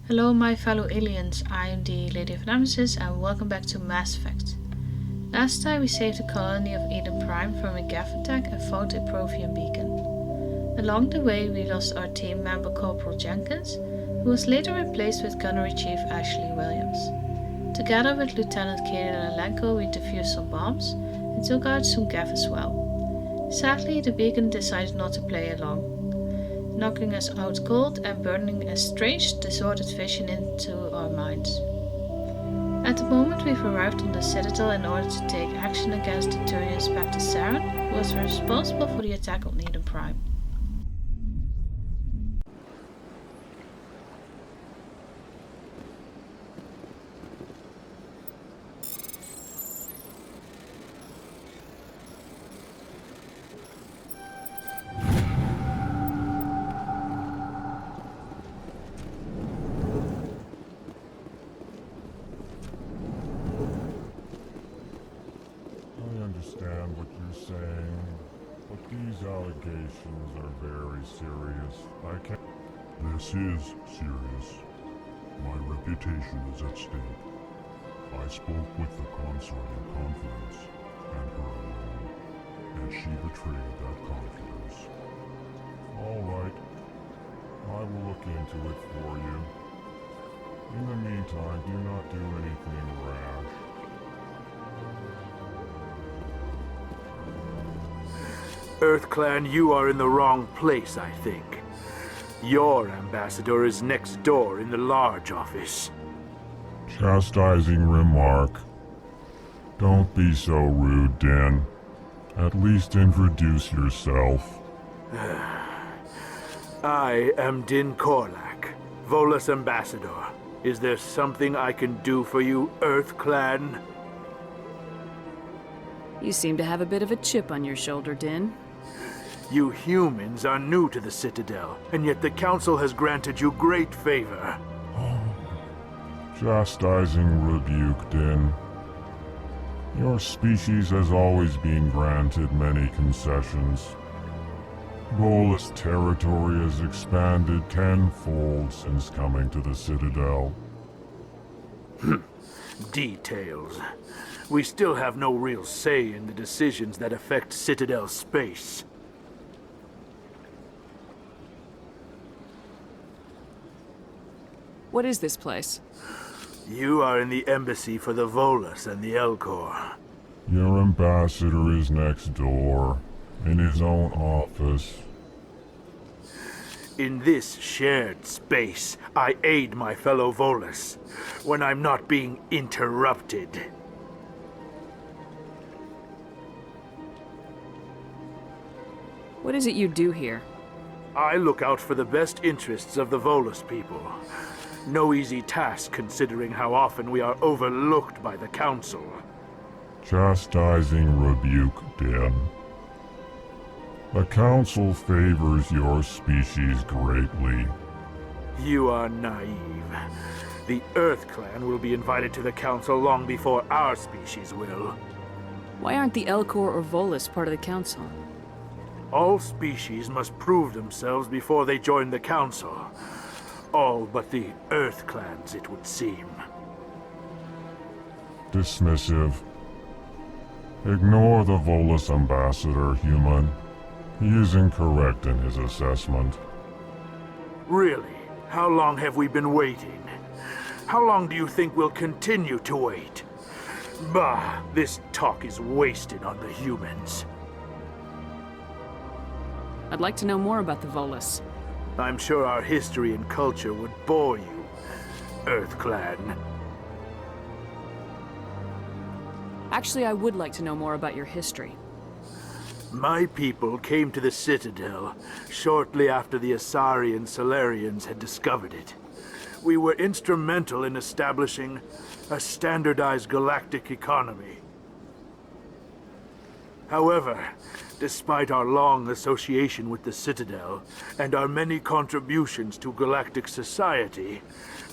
Hello my fellow aliens, I am the LadyofNemesis and welcome back to Mass Effect. Last time we saved the colony of Eden Prime from a Geth attack and found a Prothean beacon. Along the way we lost our team member Corporal Jenkins, who was later replaced with Gunnery Chief Ashley Williams. Together with Lieutenant Kaden Alenko we defused some bombs and took out some Geth as well. Sadly the beacon decided not to play along, knocking us out cold and burning a strange, distorted vision into our minds. At the moment we've arrived on the Citadel in order to take action against the Turian Spectre Saren, who was responsible for the attack on Eden Prime. Understand what you're saying, but these allegations are very serious. I can't. This is serious. My reputation is at stake. I spoke with the consort in confidence, and her alone, and she betrayed that confidence. All right, I will look into it for you. In the meantime, do not do anything rash. EarthClan, you are in the wrong place, I think. Your ambassador is next door in the large office. Chastising remark. Don't be so rude, Din. At least introduce yourself. I am Din Korlak, Volus ambassador. Is there something I can do for you, EarthClan? You seem to have a bit of a chip on your shoulder, Din. You humans are new to the Citadel, and yet the Council has granted you great favor. Chastising rebuke, Din. Your species has always been granted many concessions. Volus territory has expanded tenfold since coming to the Citadel. Details. We still have no real say in the decisions that affect Citadel space. What is this place? You are in the embassy for the Volus and the Elcor. Your ambassador is next door, in his own office. In this shared space, I aid my fellow Volus when I'm not being interrupted. What is it you do here? I look out for the best interests of the Volus people. No easy task considering how often we are overlooked by the Council. Chastising rebuke, Din. The Council favors your species greatly. You are naive. The EarthClan will be invited to the Council long before our species will. Why aren't the Elcor or Volus part of the Council? All species must prove themselves before they join the Council. All but the EarthClans, it would seem. Dismissive. Ignore the Volus ambassador, human. He is incorrect in his assessment. Really? How long have we been waiting? How long do you think we'll continue to wait? Bah, this talk is wasted on the humans. I'd like to know more about the Volus. I'm sure our history and culture would bore you, EarthClan. Actually, I would like to know more about your history. My people came to the Citadel shortly after the Asari and Salarians had discovered it. We were instrumental in establishing a standardized galactic economy. However, despite our long association with the Citadel and our many contributions to galactic society,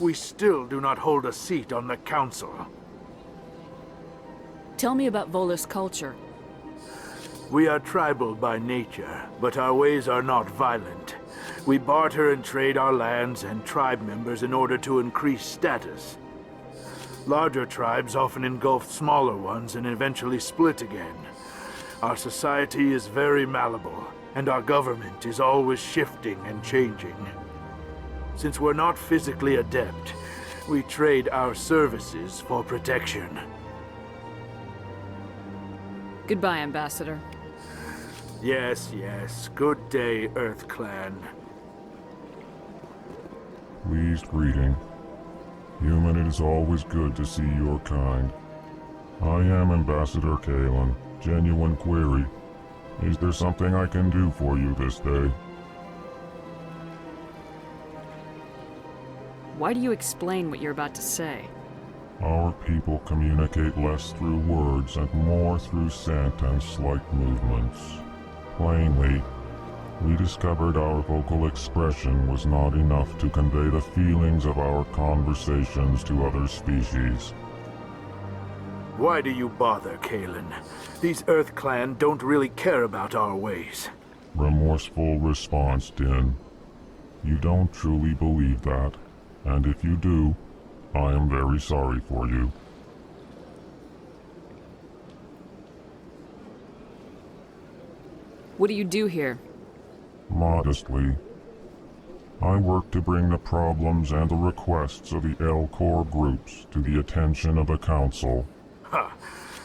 we still do not hold a seat on the Council. Tell me about Volus culture. We are tribal by nature, but our ways are not violent. We barter and trade our lands and tribe members in order to increase status. Larger tribes often engulf smaller ones and eventually split again. Our society is very malleable, and our government is always shifting and changing. Since we're not physically adept, we trade our services for protection. Goodbye, Ambassador. Yes, yes. Good day, Earth Clan. Pleased greeting. Human, it is always good to see your kind. I am Ambassador Kalen. Genuine query. Is there something I can do for you this day? Why do you explain what you're about to say? Our people communicate less through words and more through scent and slight movements. Plainly, we discovered our vocal expression was not enough to convey the feelings of our conversations to other species. Why do you bother, Kalen? These Earth Clan don't really care about our ways. Remorseful response, Din. You don't truly believe that, and if you do, I am very sorry for you. What do you do here? Modestly, I work to bring the problems and the requests of the L-Core groups to the attention of the Council. Ha!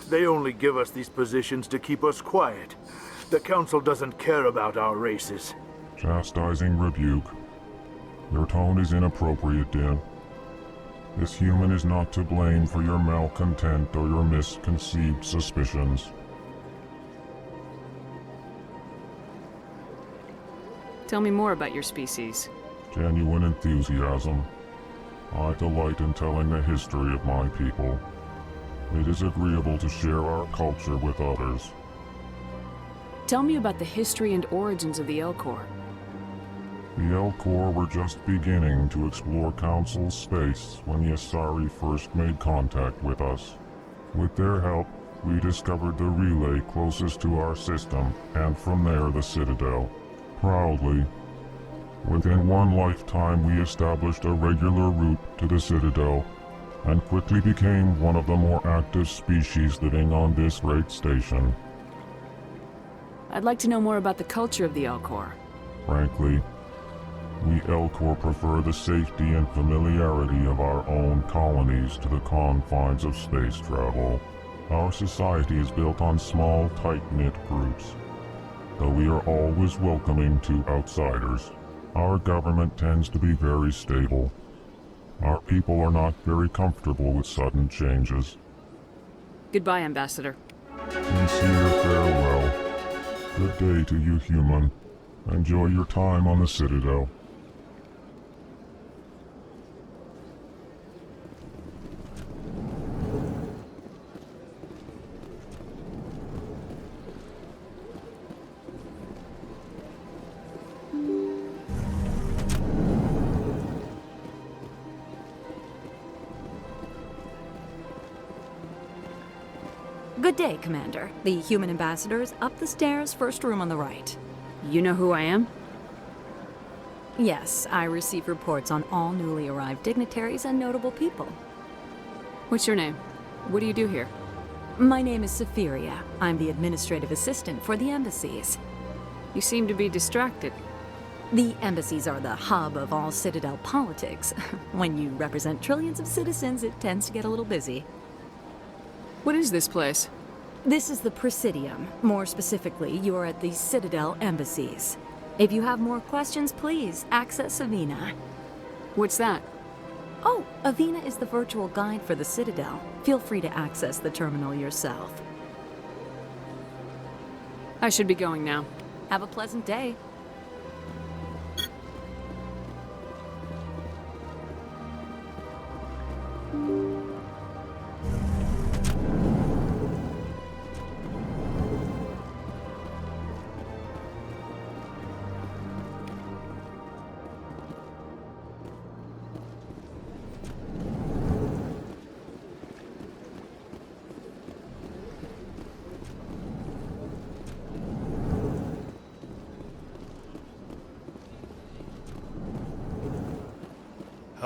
They only give us these positions to keep us quiet. The Council doesn't care about our races. Chastising rebuke. Your tone is inappropriate, Din. This human is not to blame for your malcontent or your misconceived suspicions. Tell me more about your species. Genuine enthusiasm. I delight in telling the history of my people. It is agreeable to share our culture with others. Tell me about the history and origins of the L-Core. The L-Core were just beginning to explore Council space when the Asari first made contact with us. With their help, we discovered the relay closest to our system, and from there the Citadel. Proudly, within one lifetime we established a regular route to the Citadel, and quickly became one of the more active species living on this great station. I'd like to know more about the culture of the L-Core. Frankly, we L-Core prefer the safety and familiarity of our own colonies to the confines of space travel. Our society is built on small, tight-knit groups. Though we are always welcoming to outsiders, our government tends to be very stable. Our people are not very comfortable with sudden changes. Goodbye, Ambassador. Sincere farewell. Good day to you, human. Enjoy your time on the Citadel. Good day, Commander. The human ambassador is up the stairs, first room on the right. You know who I am? Yes, I receive reports on all newly arrived dignitaries and notable people. What's your name? What do you do here? My name is Safiria. I'm the administrative assistant for the embassies. You seem to be distracted. The embassies are the hub of all Citadel politics. When you represent trillions of citizens, it tends to get a little busy. What is this place? This is the Presidium. More specifically, you are at the Citadel embassies. If you have more questions, please access Avina. What's that? Oh, Avina is the virtual guide for the Citadel. Feel free to access the terminal yourself. I should be going now. Have a pleasant day.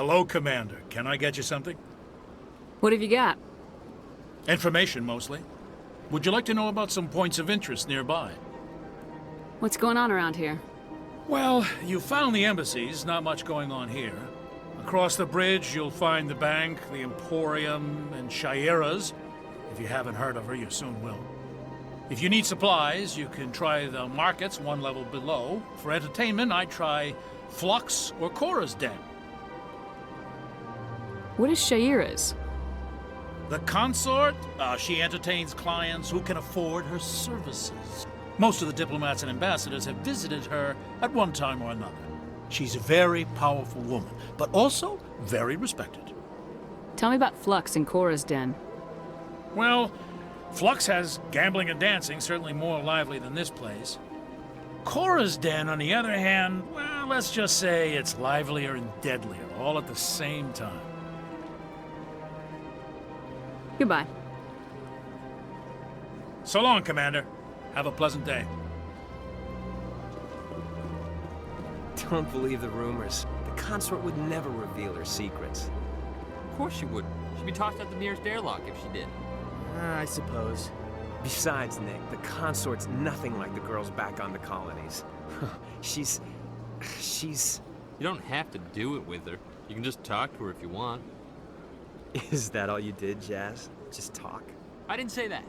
Hello, Commander. Can I get you something? What have you got? Information, mostly. Would you like to know about some points of interest nearby? What's going on around here? Well, you found the embassies, not much going on here. Across the bridge, you'll find the bank, the Emporium, and Shaira's. If you haven't heard of her, you soon will. If you need supplies, you can try the markets one level below. For entertainment, I'd try Flux or Cora's Den. What is Shaira's? The consort, she entertains clients who can afford her services. Most of the diplomats and ambassadors have visited her at one time or another. She's a very powerful woman, but also very respected. Tell me about Flux and Cora's Den. Well, Flux has gambling and dancing, certainly more lively than this place. Cora's Den, on the other hand, well, let's just say it's livelier and deadlier, all at the same time. Goodbye. So long, Commander. Have a pleasant day. Don't believe the rumors. The consort would never reveal her secrets. Of course she wouldn't. She'd be tossed out the nearest airlock if she did. I suppose. Besides, Nick, the consort's nothing like the girls back on the colonies. She's... You don't have to do it with her. You can just talk to her if you want. Is that all you did, Jazz? Just talk? I didn't say that.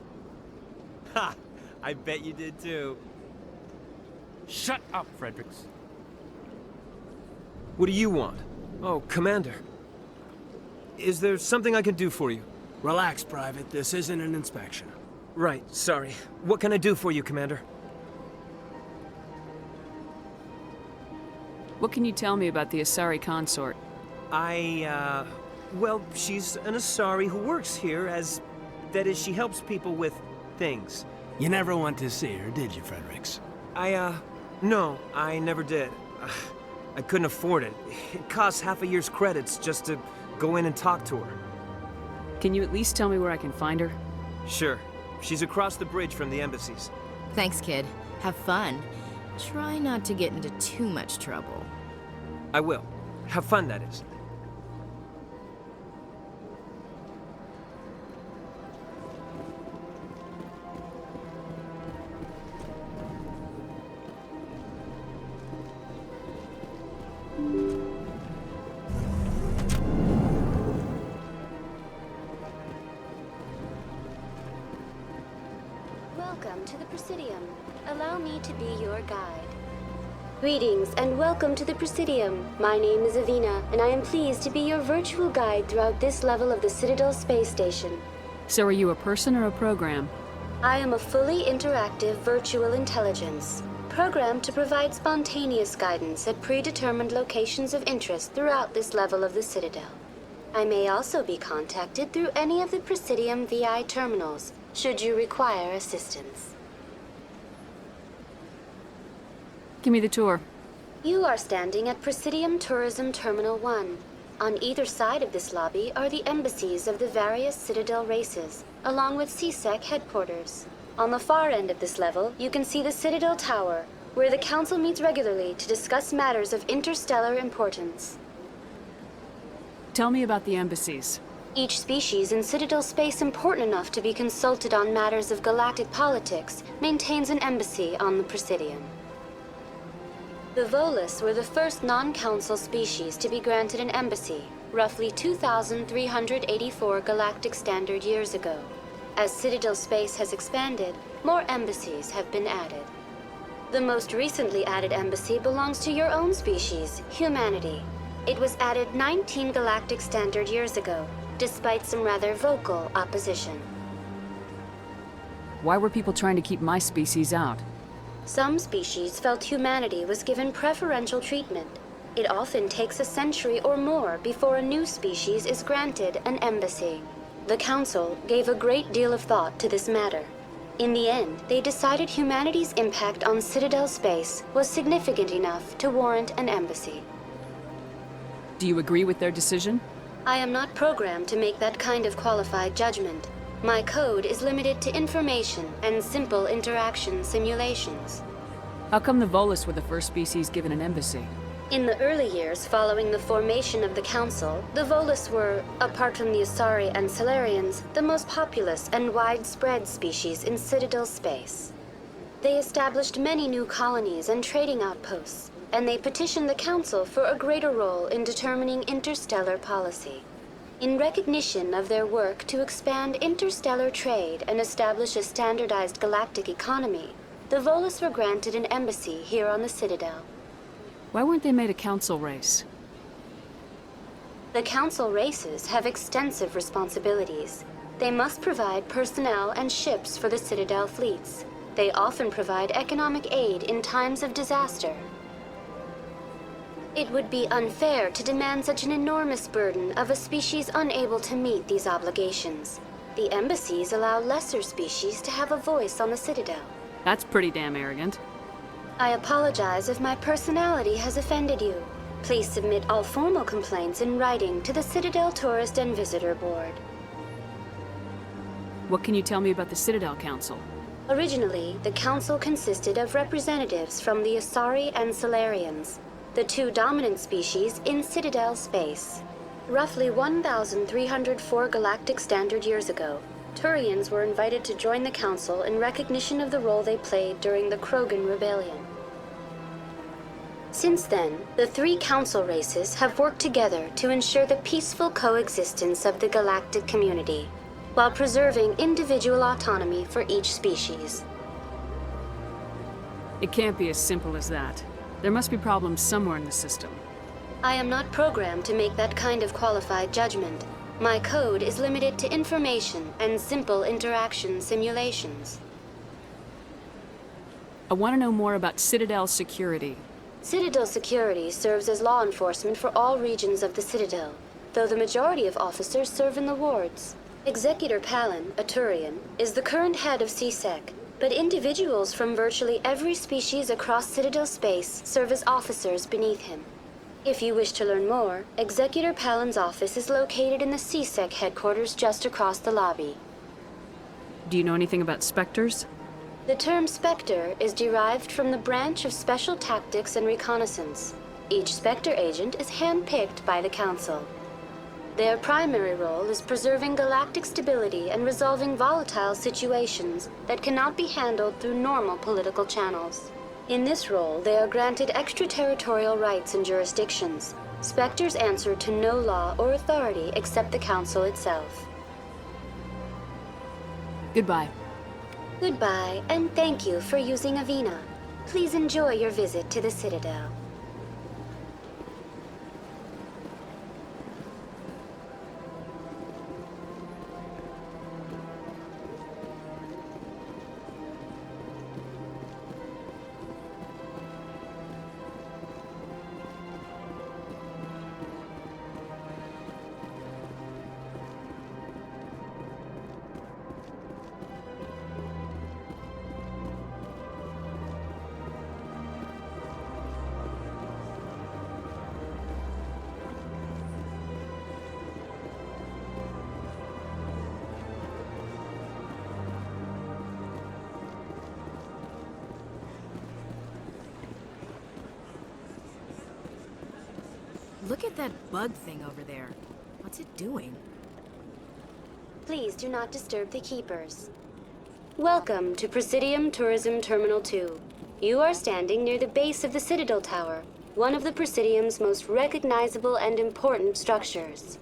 Ha! I bet you did too. Shut up, Fredericks. What do you want? Oh, Commander. Is there something I can do for you? Relax, Private. This isn't an inspection. Right, sorry. What can I do for you, Commander? What can you tell me about the Asari consort? Well, she's an Asari who works here as... That is, she helps people with things. You never went to see her, did you, Fredericks? No, I never did. I couldn't afford it. It costs half a year's credits just to go in and talk to her. Can you at least tell me where I can find her? Sure. She's across the bridge from the embassies. Thanks, kid. Have fun. Try not to get into too much trouble. I will. Have fun, that is. Welcome to the Presidium. Allow me to be your guide. Greetings and welcome to the Presidium. My name is Avina, and I am pleased to be your virtual guide throughout this level of the Citadel space station. So are you a person or a program? I am a fully interactive virtual intelligence, programmed to provide spontaneous guidance at predetermined locations of interest throughout this level of the Citadel. I may also be contacted through any of the Presidium VI terminals, should you require assistance. Give me the tour. You are standing at Presidium Tourism Terminal 1. On either side of this lobby are the embassies of the various Citadel races, along with CSEC headquarters. On the far end of this level, you can see the Citadel Tower, where the Council meets regularly to discuss matters of interstellar importance. Tell me about the embassies. Each species in Citadel space important enough to be consulted on matters of galactic politics maintains an embassy on the Presidium. The Volus were the first non-council species to be granted an embassy, roughly 2,384 galactic standard years ago. As Citadel space has expanded, more embassies have been added. The most recently added embassy belongs to your own species, humanity. It was added 19 galactic standard years ago, despite some rather vocal opposition. Why were people trying to keep my species out? Some species felt humanity was given preferential treatment. It often takes a century or more before a new species is granted an embassy. The Council gave a great deal of thought to this matter. In the end, they decided humanity's impact on Citadel space was significant enough to warrant an embassy. Do you agree with their decision? I am not programmed to make that kind of qualified judgment. My code is limited to information and simple interaction simulations. How come the Volus were the first species given an embassy? In the early years following the formation of the Council, the Volus were, apart from the Asari and Salarians, the most populous and widespread species in Citadel space. They established many new colonies and trading outposts, and they petitioned the Council for a greater role in determining interstellar policy. In recognition of their work to expand interstellar trade and establish a standardized galactic economy, the Volus were granted an embassy here on the Citadel. Why weren't they made a council race? The Council races have extensive responsibilities. They must provide personnel and ships for the Citadel fleets. They often provide economic aid in times of disaster. It would be unfair to demand such an enormous burden of a species unable to meet these obligations. The embassies allow lesser species to have a voice on the Citadel. That's pretty damn arrogant. I apologize if my personality has offended you. Please submit all formal complaints in writing to the Citadel Tourist and Visitor Board. What can you tell me about the Citadel Council? Originally, the Council consisted of representatives from the Asari and Salarians, the two dominant species in Citadel space. Roughly 1,304 galactic standard years ago, Turians were invited to join the Council in recognition of the role they played during the Krogan Rebellion. Since then, the three Council races have worked together to ensure the peaceful coexistence of the galactic community, while preserving individual autonomy for each species. It can't be as simple as that. There must be problems somewhere in the system. I am not programmed to make that kind of qualified judgment. My code is limited to information and simple interaction simulations. I want to know more about Citadel security. Citadel security serves as law enforcement for all regions of the Citadel, though the majority of officers serve in the wards. Executor Palin, a Turian, is the current head of CSEC, but individuals from virtually every species across Citadel space serve as officers beneath him. If you wish to learn more, Executor Palin's office is located in the CSEC headquarters just across the lobby. Do you know anything about Spectres? The term Spectre is derived from the branch of Special Tactics and Reconnaissance. Each Spectre agent is handpicked by the Council. Their primary role is preserving galactic stability and resolving volatile situations that cannot be handled through normal political channels. In this role, they are granted extraterritorial rights and jurisdictions. Spectres answer to no law or authority except the Council itself. Goodbye. Goodbye, and thank you for using Avina. Please enjoy your visit to the Citadel. Look at that bug thing over there. What's it doing? Please do not disturb the keepers. Welcome to Presidium Tourism Terminal 2. You are standing near the base of the Citadel Tower, one of the Presidium's most recognizable and important structures.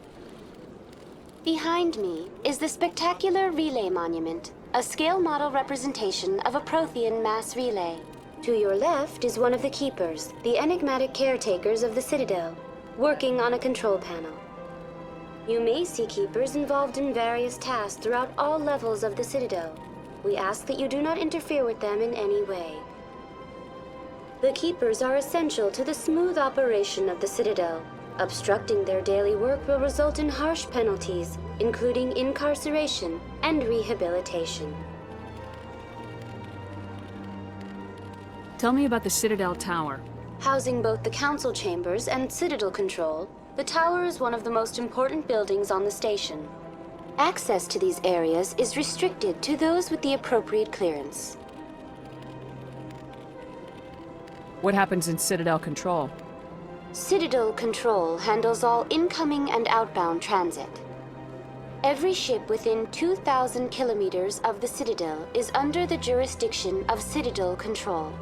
Behind me is the spectacular Relay Monument, a scale model representation of a Prothean mass relay. To your left is one of the keepers, the enigmatic caretakers of the Citadel, working on a control panel. You may see keepers involved in various tasks throughout all levels of the Citadel. We ask that you do not interfere with them in any way. The keepers are essential to the smooth operation of the Citadel. Obstructing their daily work will result in harsh penalties, including incarceration and rehabilitation. Tell me about the Citadel Tower. Housing both the Council chambers and Citadel control, the tower is one of the most important buildings on the station. Access to these areas is restricted to those with the appropriate clearance. What happens in Citadel control? Citadel Control handles all incoming and outbound transit. Every ship within 2,000 kilometers of the Citadel is under the jurisdiction of Citadel Control.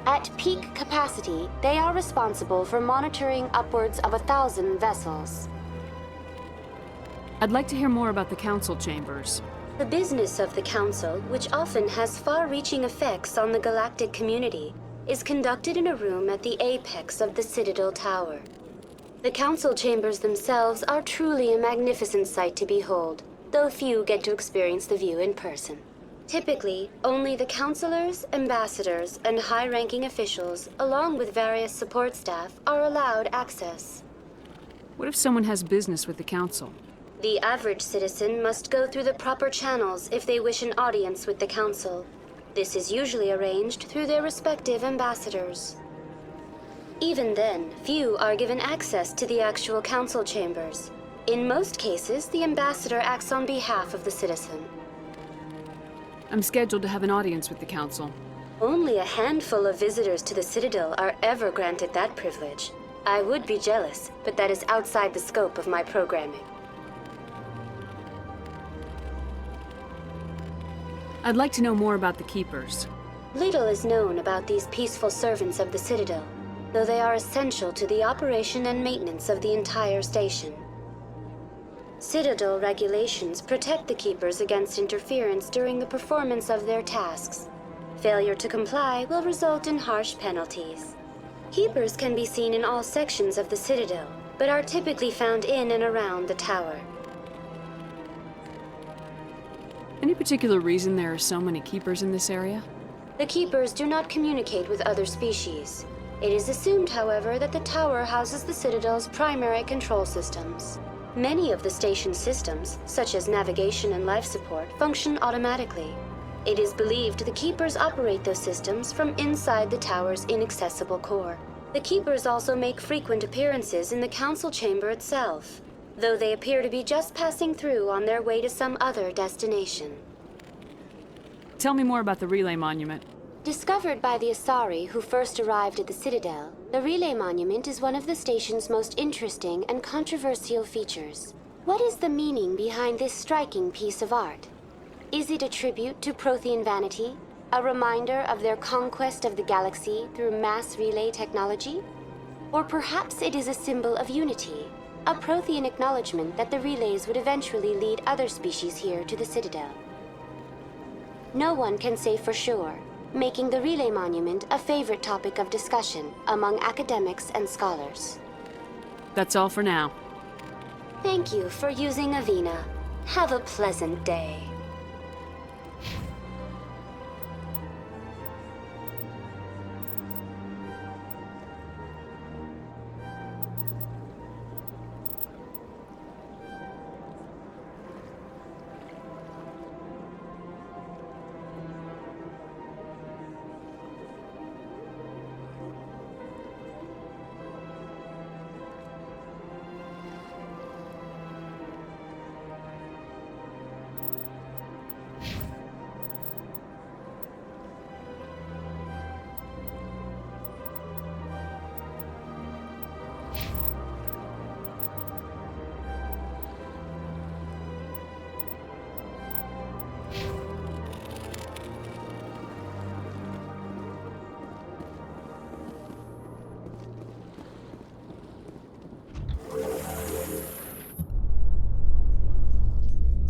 At peak capacity, they are responsible for monitoring upwards of 1,000 vessels. I'd like to hear more about the council chambers. The business of the Council, which often has far-reaching effects on the galactic community, is conducted in a room at the apex of the Citadel Tower. The Council chambers themselves are truly a magnificent sight to behold, though few get to experience the view in person. Typically, only the councilors, ambassadors, and high-ranking officials, along with various support staff, are allowed access. What if someone has business with the council? The average citizen must go through the proper channels if they wish an audience with the council. This is usually arranged through their respective ambassadors. Even then, few are given access to the actual council chambers. In most cases, the ambassador acts on behalf of the citizen. I'm scheduled to have an audience with the council. Only a handful of visitors to the Citadel are ever granted that privilege. I would be jealous, but that is outside the scope of my programming. I'd like to know more about the Keepers. Little is known about these peaceful servants of the Citadel, though they are essential to the operation and maintenance of the entire station. Citadel regulations protect the Keepers against interference during the performance of their tasks. Failure to comply will result in harsh penalties. Keepers can be seen in all sections of the Citadel, but are typically found in and around the tower. Any particular reason there are so many Keepers in this area? The Keepers do not communicate with other species. It is assumed, however, that the tower houses the Citadel's primary control systems. Many of the station's systems, such as navigation and life support, function automatically. It is believed the Keepers operate those systems from inside the tower's inaccessible core. The Keepers also make frequent appearances in the council chamber itself, though they appear to be just passing through on their way to some other destination. Tell me more about the relay monument. Discovered by the Asari who first arrived at the Citadel, the relay monument is one of the station's most interesting and controversial features. What is the meaning behind this striking piece of art? Is it a tribute to Prothean vanity? A reminder of their conquest of the galaxy through mass relay technology? Or perhaps it is a symbol of unity, a Prothean acknowledgement that the relays would eventually lead other species here to the Citadel. No one can say for sure, making the relay monument a favorite topic of discussion among academics and scholars. That's all for now. Thank you for using Avina. Have a pleasant day.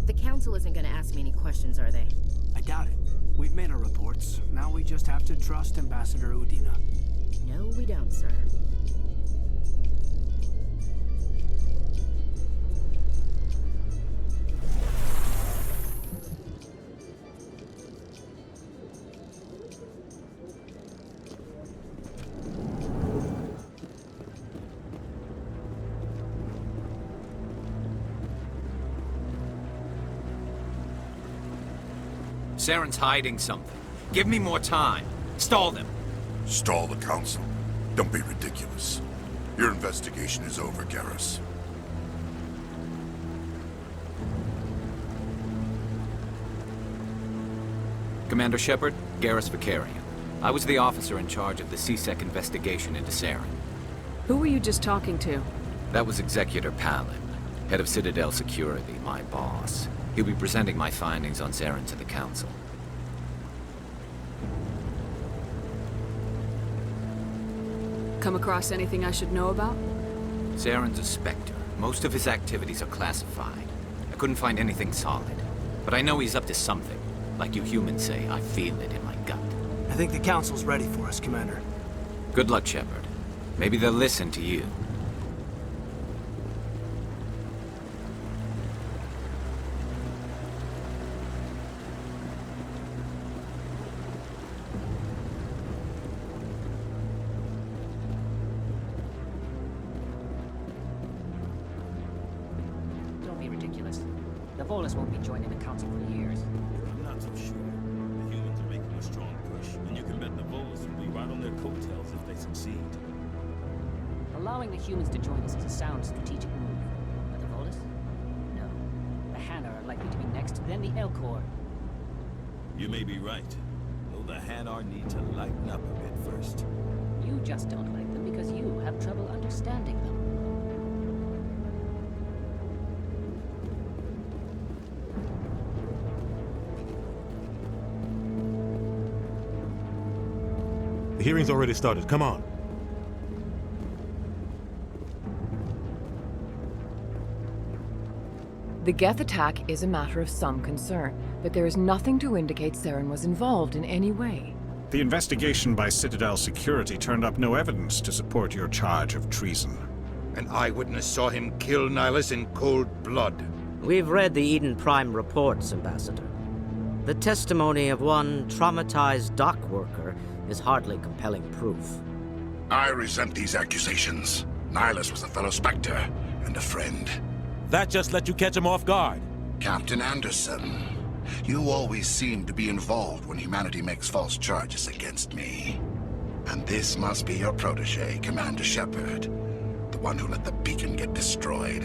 The Council isn't gonna ask me any questions, are they? I doubt it. We've made our reports. Now we just have to trust Ambassador Udina. No, we don't, sir. Saren's hiding something. Give me more time. Stall them. Stall the council? Don't be ridiculous. Your investigation is over, Garrus. Commander Shepard, Garrus Vicarian. I was the officer in charge of the CSEC investigation into Saren. Who were you just talking to? That was Executor Palin, head of Citadel Security, my boss. He'll be presenting my findings on Saren to the Council. Come across anything I should know about? Saren's a Spectre. Most of his activities are classified. I couldn't find anything solid. But I know he's up to something. Like you humans say, I feel it in my gut. I think the Council's ready for us, Commander. Good luck, Shepard. Maybe they'll listen to you. Don't be ridiculous. The Volus won't be joining the Council for years. I'm not so sure. The humans are making a strong push, and you can bet the Volus will be right on their coattails if they succeed. Allowing the humans to join us is a sound strategic move. But the Volus? No. The Hanna are likely to be next, then the Elcor. You may be right. Though the Hanar need to lighten up a bit first. You just don't like them because you have trouble understanding them. The hearing's already started. Come on. The Geth attack is a matter of some concern, but there is nothing to indicate Saren was involved in any way. The investigation by Citadel Security turned up no evidence to support your charge of treason. An eyewitness saw him kill Nihilus in cold blood. We've read the Eden Prime reports, Ambassador. The testimony of one traumatized dock worker is hardly compelling proof. I resent these accusations. Nihilus was a fellow Spectre and a friend. That just let you catch him off guard. Captain Anderson, you always seem to be involved when humanity makes false charges against me. And this must be your protege, Commander Shepard. The one who let the beacon get destroyed.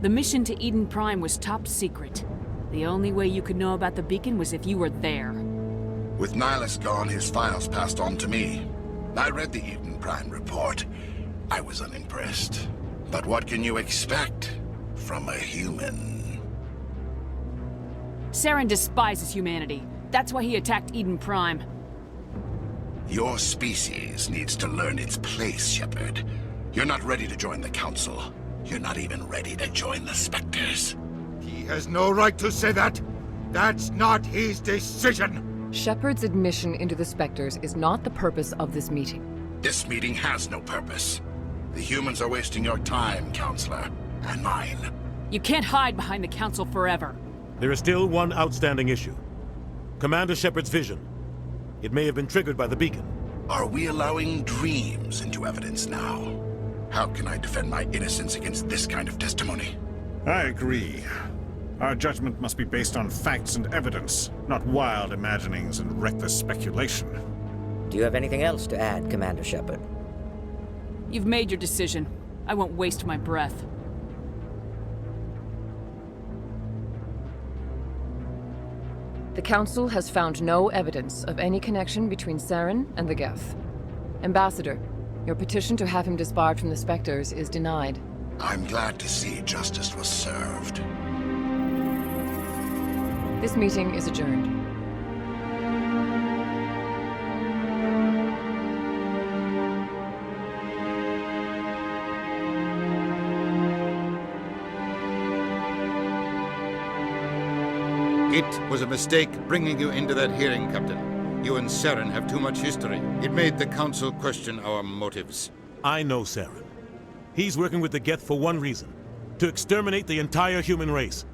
The mission to Eden Prime was top secret. The only way you could know about the beacon was if you were there. With Nihilus gone, his files passed on to me. I read the Eden Prime report. I was unimpressed. But what can you expect from a human? Saren despises humanity. That's why he attacked Eden Prime. Your species needs to learn its place, Shepard. You're not ready to join the Council. You're not even ready to join the Spectres. He has no right to say that. That's not his decision. Shepard's admission into the Spectres is not the purpose of this meeting. This meeting has no purpose. The humans are wasting your time, Counselor, and mine. You can't hide behind the Council forever. There is still one outstanding issue. Commander Shepard's vision. It may have been triggered by the beacon. Are we allowing dreams into evidence now? How can I defend my innocence against this kind of testimony? I agree. Our judgment must be based on facts and evidence, not wild imaginings and reckless speculation. Do you have anything else to add, Commander Shepard? You've made your decision. I won't waste my breath. The Council has found no evidence of any connection between Saren and the Geth. Ambassador, your petition to have him disbarred from the Spectres is denied. I'm glad to see justice was served. This meeting is adjourned. It was a mistake bringing you into that hearing, Captain. You and Saren have too much history. It made the Council question our motives. I know Saren. He's working with the Geth for one reason. To exterminate the entire human race.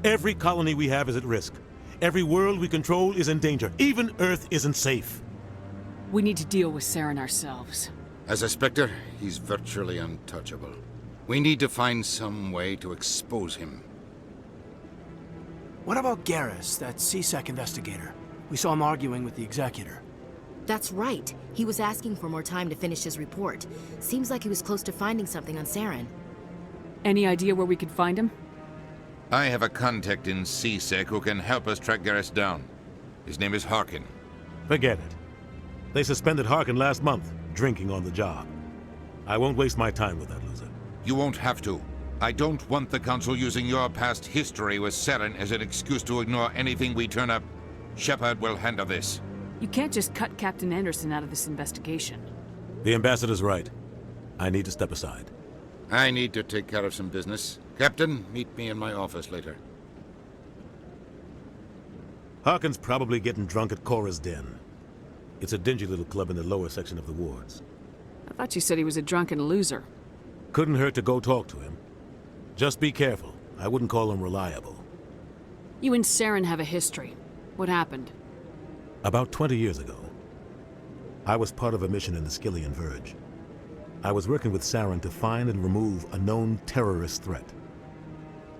Every colony we have is at risk. Every world we control is in danger. Even Earth isn't safe. We need to deal with Saren ourselves. As a Spectre, he's virtually untouchable. We need to find some way to expose him. What about Garrus, that CSEC investigator? We saw him arguing with the Executor. That's right. He was asking for more time to finish his report. Seems like he was close to finding something on Saren. Any idea where we could find him? I have a contact in CSEC who can help us track Garrus down. His name is Harkin. Forget it. They suspended Harkin last month, drinking on the job. I won't waste my time with that loser. You won't have to. I don't want the Council using your past history with Saren as an excuse to ignore anything we turn up. Shepard will handle this. You can't just cut Captain Anderson out of this investigation. The ambassador's right. I need to step aside. I need to take care of some business. Captain, meet me in my office later. Harkin's probably getting drunk at Cora's Den. It's a dingy little club in the lower section of the wards. I thought you said he was a drunken loser. Couldn't hurt to go talk to him. Just be careful. I wouldn't call him reliable. You and Saren have a history. What happened? About 20 years ago, I was part of a mission in the Skillian Verge. I was working with Saren to find and remove a known terrorist threat.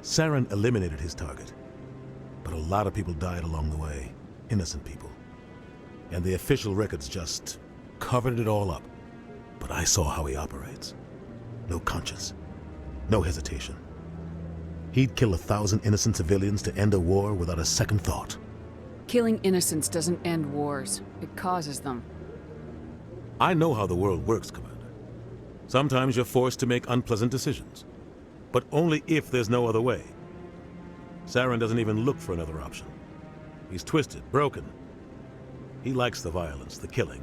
Saren eliminated his target, but a lot of people died along the way, innocent people. And the official records just covered it all up. But I saw how he operates. No conscience, no hesitation. He'd kill 1,000 innocent civilians to end a war without a second thought. Killing innocents doesn't end wars. It causes them. I know how the world works, Commander. Sometimes you're forced to make unpleasant decisions, but only if there's no other way. Saren doesn't even look for another option. He's twisted, broken. He likes the violence, the killing,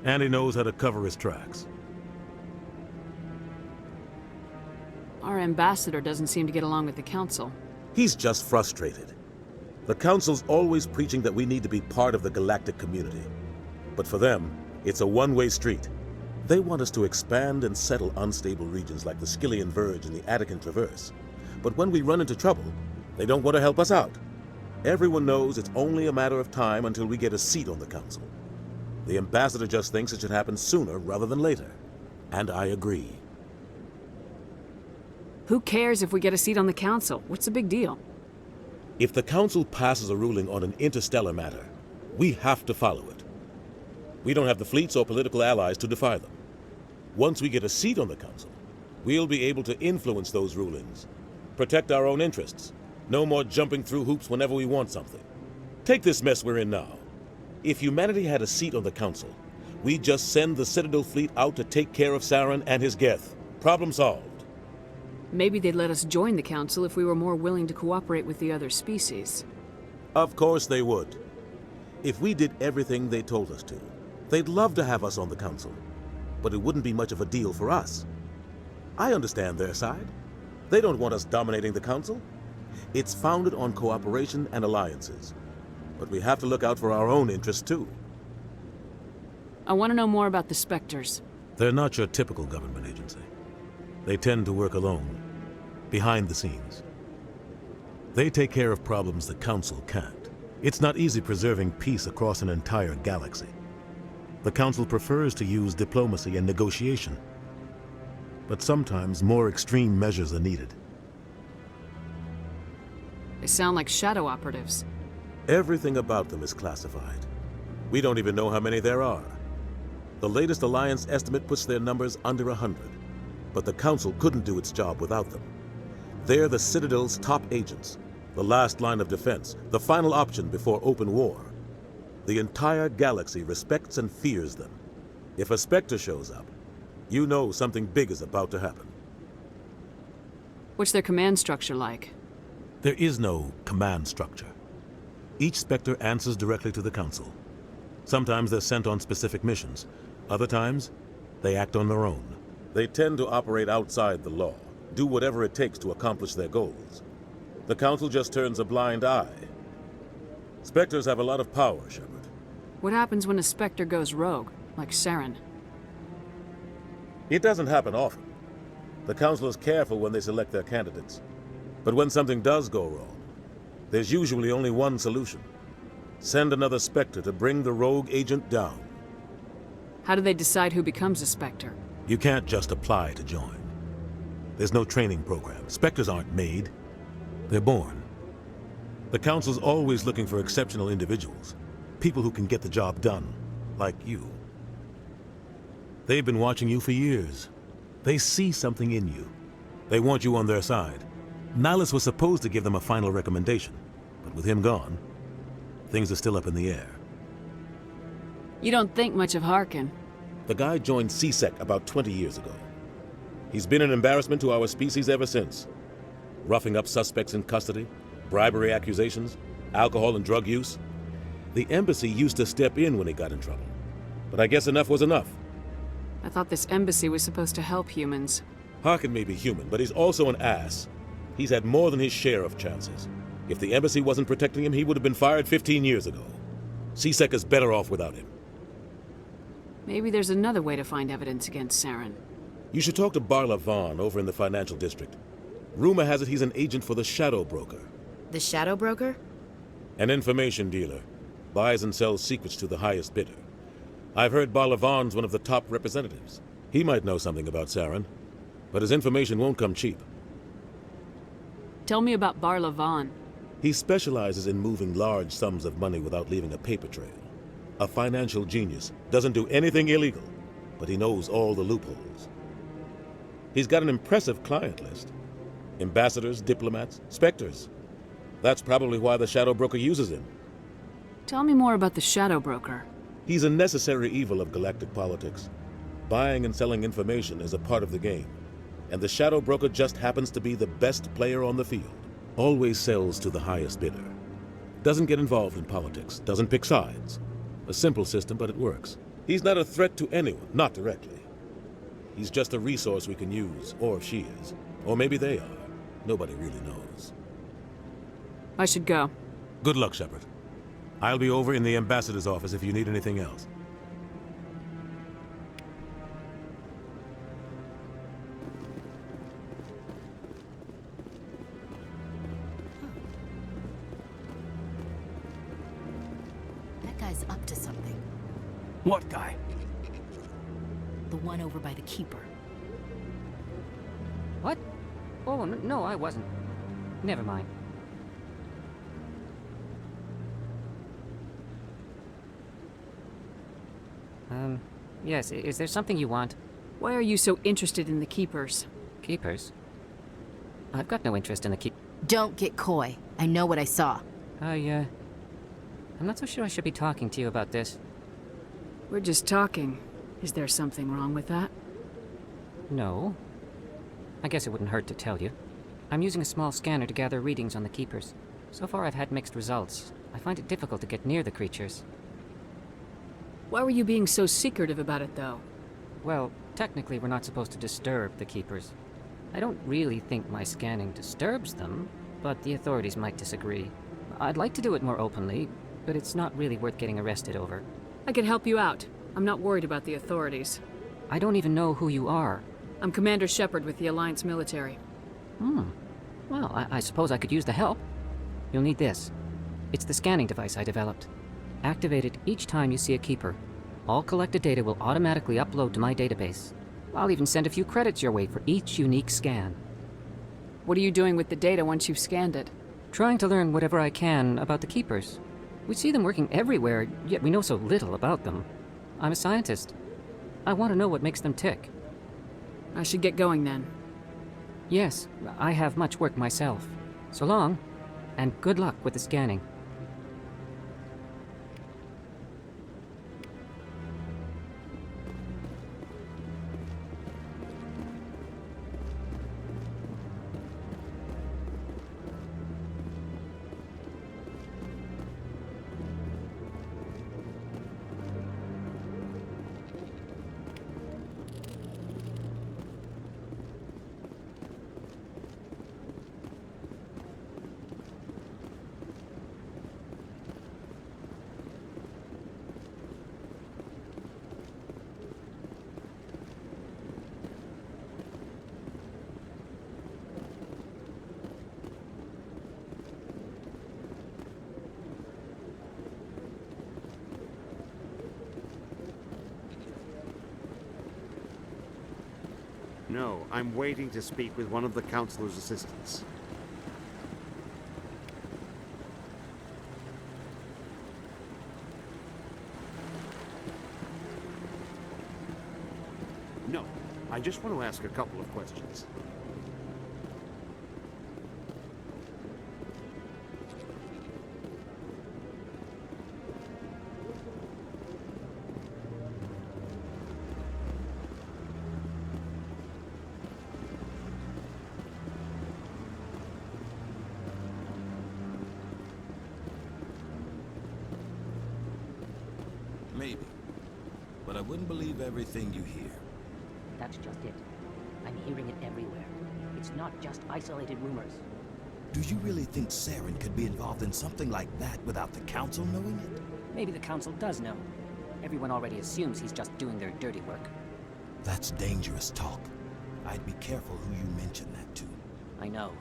and he knows how to cover his tracks. Our ambassador doesn't seem to get along with the Council. He's just frustrated. The Council's always preaching that we need to be part of the galactic community. But for them, it's a one-way street. They want us to expand and settle unstable regions like the Skillian Verge and the Attican Traverse. But when we run into trouble, they don't want to help us out. Everyone knows it's only a matter of time until we get a seat on the Council. The ambassador just thinks it should happen sooner rather than later. And I agree. Who cares if we get a seat on the Council? What's the big deal? If the Council passes a ruling on an interstellar matter, we have to follow it. We don't have the fleets or political allies to defy them. Once we get a seat on the Council, we'll be able to influence those rulings, protect our own interests. No more jumping through hoops whenever we want something. Take this mess we're in now. If humanity had a seat on the Council, we'd just send the Citadel fleet out to take care of Saren and his Geth. Problem solved. Maybe they'd let us join the Council if we were more willing to cooperate with the other species. Of course they would. If we did everything they told us to, they'd love to have us on the Council. But it wouldn't be much of a deal for us. I understand their side. They don't want us dominating the Council. It's founded on cooperation and alliances. But we have to look out for our own interests, too. I want to know more about the Spectres. They're not your typical government agency. They tend to work alone, behind the scenes. They take care of problems the Council can't. It's not easy preserving peace across an entire galaxy. The Council prefers to use diplomacy and negotiation. But sometimes more extreme measures are needed. They sound like shadow operatives. Everything about them is classified. We don't even know how many there are. The latest Alliance estimate puts their numbers under 100. But the Council couldn't do its job without them. They're the Citadel's top agents, the last line of defense, the final option before open war. The entire galaxy respects and fears them. If a Spectre shows up, you know something big is about to happen. What's their command structure like? There is no command structure. Each Spectre answers directly to the Council. Sometimes they're sent on specific missions. Other times, they act on their own. They tend to operate outside the law, do whatever it takes to accomplish their goals. The Council just turns a blind eye. Spectres have a lot of power, Shepard. What happens when a Spectre goes rogue, like Saren? It doesn't happen often. The Council is careful when they select their candidates. But when something does go wrong, there's usually only one solution. Send another Spectre to bring the rogue agent down. How do they decide who becomes a Spectre? You can't just apply to join. There's no training program. Spectres aren't made. They're born. The Council's always looking for exceptional individuals. People who can get the job done, like you. They've been watching you for years. They see something in you. They want you on their side. Nihilus was supposed to give them a final recommendation, but with him gone, things are still up in the air. You don't think much of Harkin. The guy joined CSEC about 20 years ago. He's been an embarrassment to our species ever since. Roughing up suspects in custody, bribery accusations, alcohol and drug use. The embassy used to step in when he got in trouble. But I guess enough was enough. I thought this embassy was supposed to help humans. Harkin may be human, but he's also an ass. He's had more than his share of chances. If the embassy wasn't protecting him, he would have been fired 15 years ago. CSEC is better off without him. Maybe there's another way to find evidence against Saren. You should talk to Barla Vaughn over in the financial district. Rumor has it he's an agent for the Shadow Broker. The Shadow Broker? An information dealer. Buys and sells secrets to the highest bidder. I've heard Barla Vaughn's one of the top representatives. He might know something about Saren, but his information won't come cheap. Tell me about Barla Vaughn. He specializes in moving large sums of money without leaving a paper trail. A financial genius, doesn't do anything illegal, but he knows all the loopholes. He's got an impressive client list. Ambassadors, diplomats, specters. That's probably why the Shadow Broker uses him. Tell me more about the Shadow Broker. He's a necessary evil of galactic politics. Buying and selling information is a part of the game, and the Shadow Broker just happens to be the best player on the field. Always sells to the highest bidder. Doesn't get involved in politics, doesn't pick sides. A simple system, but it works. He's not a threat to anyone, not directly. He's just a resource we can use, or she is. Or maybe they are. Nobody really knows. I should go. Good luck, Shepard. I'll be over in the ambassador's office if you need anything else. That guy's up to something. What guy? The one over by the Keeper. What? Oh, no, I wasn't. Never mind. Yes, is there something you want? Why are you so interested in the Keepers? Keepers? I've got no interest in the Don't get coy. I know what I saw. I'm not so sure I should be talking to you about this. We're just talking. Is there something wrong with that? No. I guess it wouldn't hurt to tell you. I'm using a small scanner to gather readings on the Keepers. So far I've had mixed results. I find it difficult to get near the creatures. Why were you being so secretive about it, though? Well, technically we're not supposed to disturb the Keepers. I don't really think my scanning disturbs them, but the authorities might disagree. I'd like to do it more openly, but it's not really worth getting arrested over. I can help you out. I'm not worried about the authorities. I don't even know who you are. I'm Commander Shepard with the Alliance military. Well, I suppose I could use the help. You'll need this. It's the scanning device I developed. Activate it each time you see a Keeper. All collected data will automatically upload to my database. I'll even send a few credits your way for each unique scan. What are you doing with the data once you've scanned it? Trying to learn whatever I can about the Keepers. We see them working everywhere, yet we know so little about them. I'm a scientist. I want to know what makes them tick. I should get going then. Yes, I have much work myself. So long, and good luck with the scanning. No, I'm waiting to speak with one of the Councilor's assistants. No, I just want to ask a couple of questions. I wouldn't believe everything you hear. That's just it. I'm hearing it everywhere. It's not just isolated rumors. Do you really think Saren could be involved in something like that without the Council knowing it? Maybe the Council does know. Everyone already assumes he's just doing their dirty work. That's dangerous talk. I'd be careful who you mention that to. I know.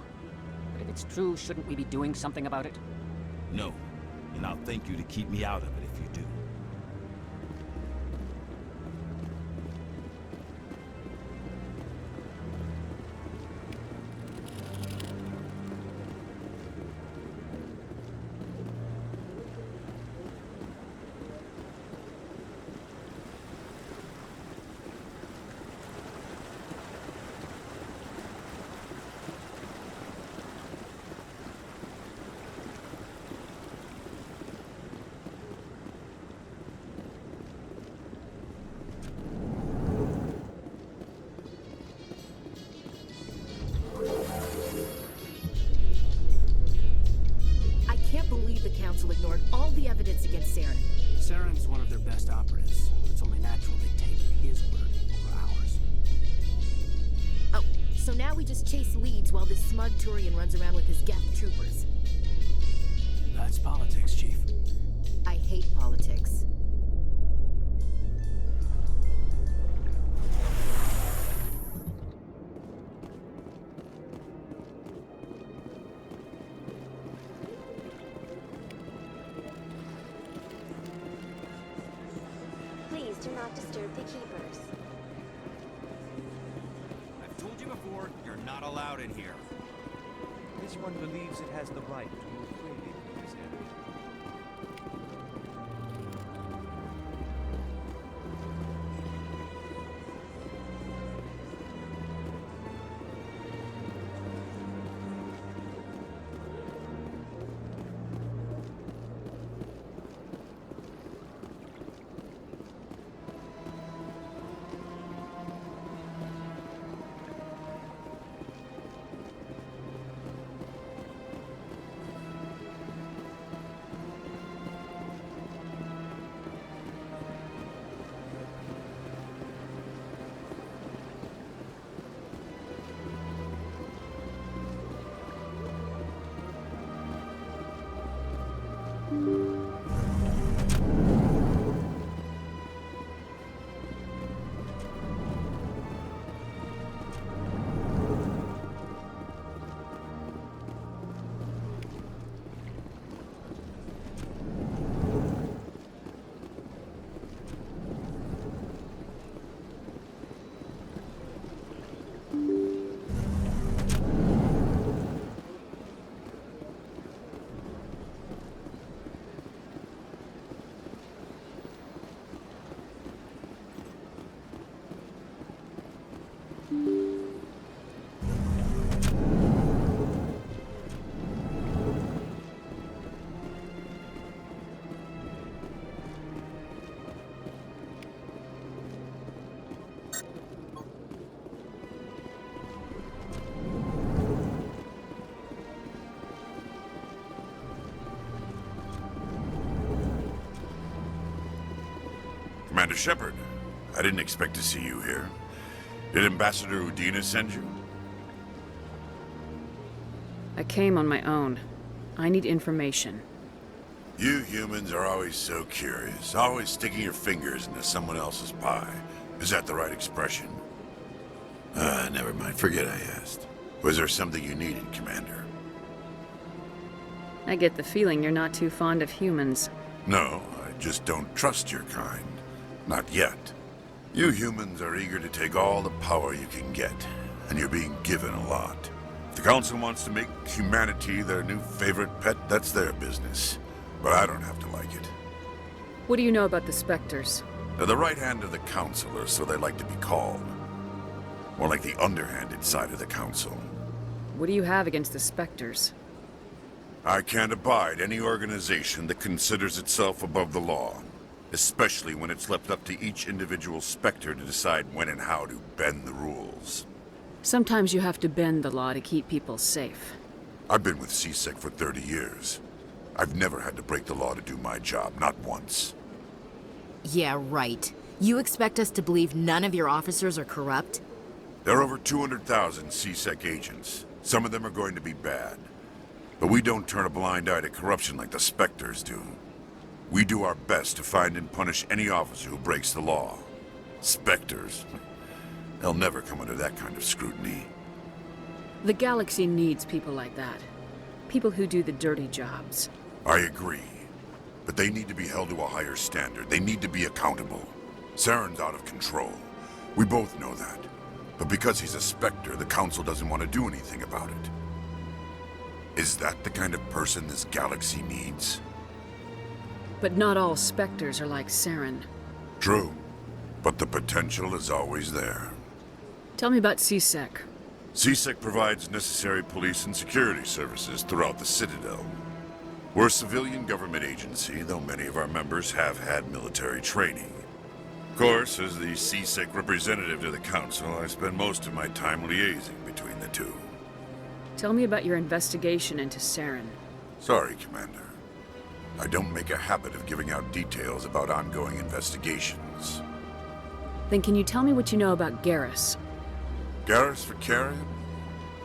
But if it's true, shouldn't we be doing something about it? No. And I'll thank you to keep me out of it if you do. Council ignored all the evidence against Saren. Saren's one of their best operatives. It's only natural they take his word over ours. Oh, so now we just chase leads while this smug Turian runs around with his Geth troopers. That's politics, Chief. I hate politics. Do not disturb the keepers. I've told you before, you're not allowed in here. This one believes it has the right to move freely in this area. Commander Shepard, I didn't expect to see you here. Did Ambassador Udina send you? I came on my own. I need information. You humans are always so curious, always sticking your fingers into someone else's pie. Is that the right expression? Never mind. Forget I asked. Was there something you needed, Commander? I get the feeling you're not too fond of humans. No, I just don't trust your kind. Not yet. You humans are eager to take all the power you can get, and you're being given a lot. If the Council wants to make humanity their new favorite pet, that's their business. But I don't have to like it. What do you know about the Spectres? They're the right hand of the Council, or so they like to be called. More like the underhanded side of the Council. What do you have against the Spectres? I can't abide any organization that considers itself above the law. Especially when it's left up to each individual Spectre to decide when and how to bend the rules. Sometimes you have to bend the law to keep people safe. I've been with CSEC for 30 years. I've never had to break the law to do my job, not once. Yeah, right. You expect us to believe none of your officers are corrupt? There are over 200,000 CSEC agents. Some of them are going to be bad. But we don't turn a blind eye to corruption like the Spectres do. We do our best to find and punish any officer who breaks the law. Spectres? They'll never come under that kind of scrutiny. The galaxy needs people like that. People who do the dirty jobs. I agree. But they need to be held to a higher standard. They need to be accountable. Saren's out of control. We both know that. But because he's a Spectre, the Council doesn't want to do anything about it. Is that the kind of person this galaxy needs? But not all Spectres are like Saren. True. But the potential is always there. Tell me about CSEC. CSEC provides necessary police and security services throughout the Citadel. We're a civilian government agency, though many of our members have had military training. Of course, as the CSEC representative to the Council, I spend most of my time liaising between the two. Tell me about your investigation into Saren. Sorry, Commander. I don't make a habit of giving out details about ongoing investigations. Then can you tell me what you know about Garrus? Garrus Vicarian?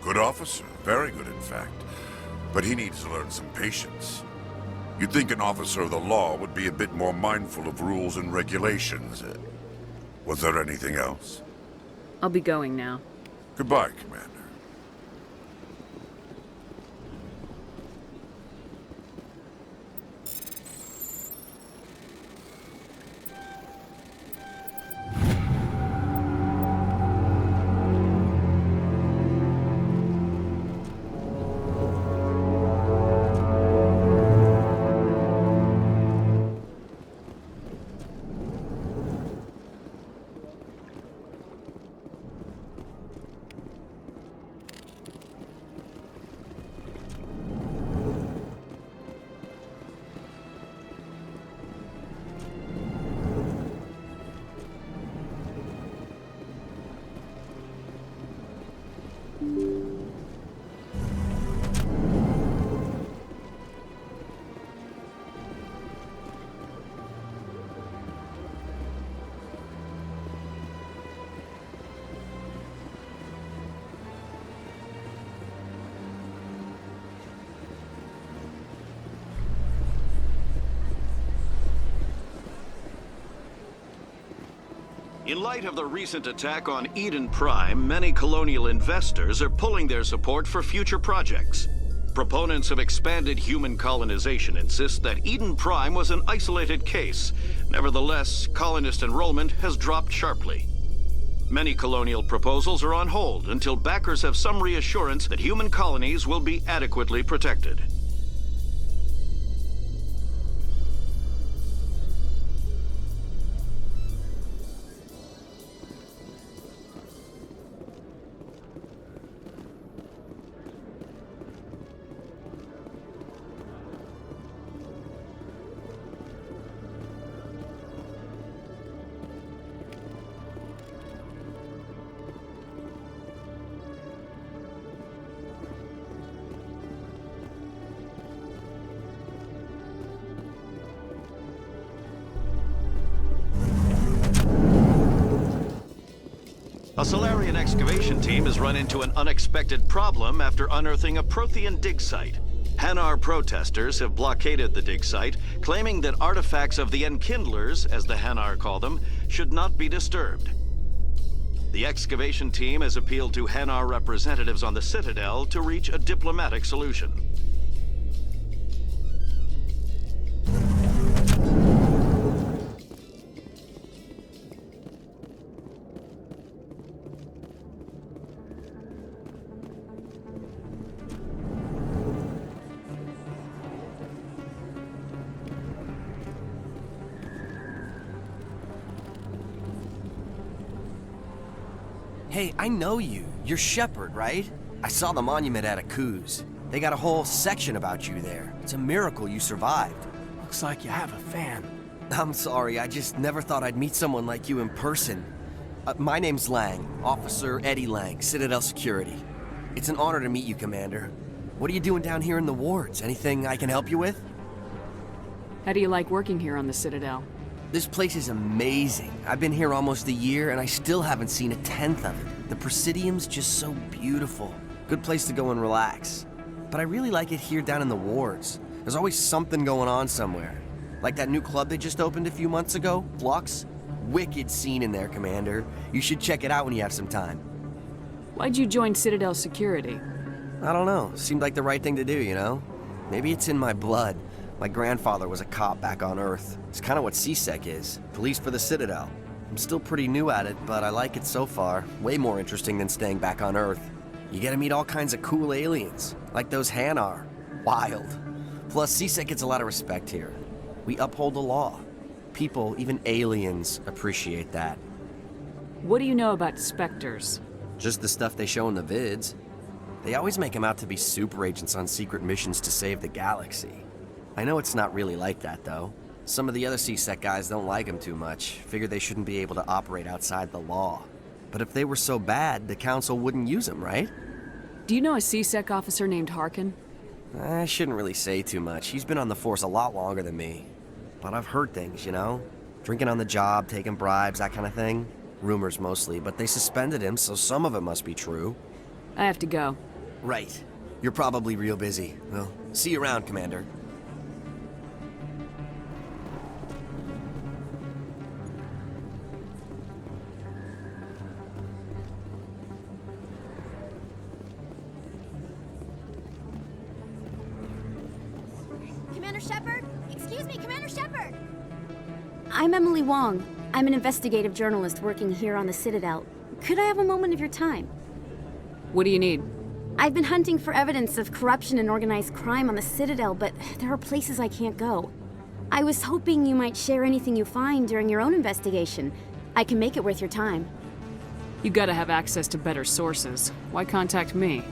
Good officer, very good in fact. But he needs to learn some patience. You'd think an officer of the law would be a bit more mindful of rules and regulations. Was there anything else? I'll be going now. Goodbye, Commander. In light of the recent attack on Eden Prime, many colonial investors are pulling their support for future projects. Proponents of expanded human colonization insist that Eden Prime was an isolated case. Nevertheless, colonist enrollment has dropped sharply. Many colonial proposals are on hold until backers have some reassurance that human colonies will be adequately protected. A Salarian excavation team has run into an unexpected problem after unearthing a Prothean dig site. Hanar protesters have blockaded the dig site, claiming that artifacts of the Enkindlers, as the Hanar call them, should not be disturbed. The excavation team has appealed to Hanar representatives on the Citadel to reach a diplomatic solution. Hey, I know you. You're Shepard, right? I saw the monument at Akuz. They got a whole section about you there. It's a miracle you survived. Looks like you have a fan. I'm sorry, I just never thought I'd meet someone like you in person. My name's Lang, Officer Eddie Lang, Citadel Security. It's an honor to meet you, Commander. What are you doing down here in the wards? Anything I can help you with? How do you like working here on the Citadel? This place is amazing. I've been here almost a year, and I still haven't seen a tenth of it. The Presidium's just so beautiful. Good place to go and relax. But I really like it here down in the wards. There's always something going on somewhere. Like that new club they just opened a few months ago, Flux. Wicked scene in there, Commander. You should check it out when you have some time. Why'd you join Citadel Security? I don't know. Seemed like the right thing to do, you know? Maybe it's in my blood. My grandfather was a cop back on Earth. It's kind of what CSEC is. Police for the Citadel. I'm still pretty new at it, but I like it so far. Way more interesting than staying back on Earth. You get to meet all kinds of cool aliens, like those Hanar. Wild. Plus, CSEC gets a lot of respect here. We uphold the law. People, even aliens, appreciate that. What do you know about Spectres? Just the stuff they show in the vids. They always make them out to be super agents on secret missions to save the galaxy. I know it's not really like that, though. Some of the other CSEC guys don't like them too much, figure they shouldn't be able to operate outside the law. But if they were so bad, the Council wouldn't use them, right? Do you know a CSEC officer named Harkin? I shouldn't really say too much. He's been on the force a lot longer than me. But I've heard things, you know? Drinking on the job, taking bribes, that kind of thing. Rumors mostly, but they suspended him, so some of it must be true. I have to go. Right. You're probably real busy. Well, see you around, Commander. Commander Shepard? Excuse me, Commander Shepard! I'm Emily Wong. I'm an investigative journalist working here on the Citadel. Could I have a moment of your time? What do you need? I've been hunting for evidence of corruption and organized crime on the Citadel, but there are places I can't go. I was hoping you might share anything you find during your own investigation. I can make it worth your time. You gotta have access to better sources. Why contact me?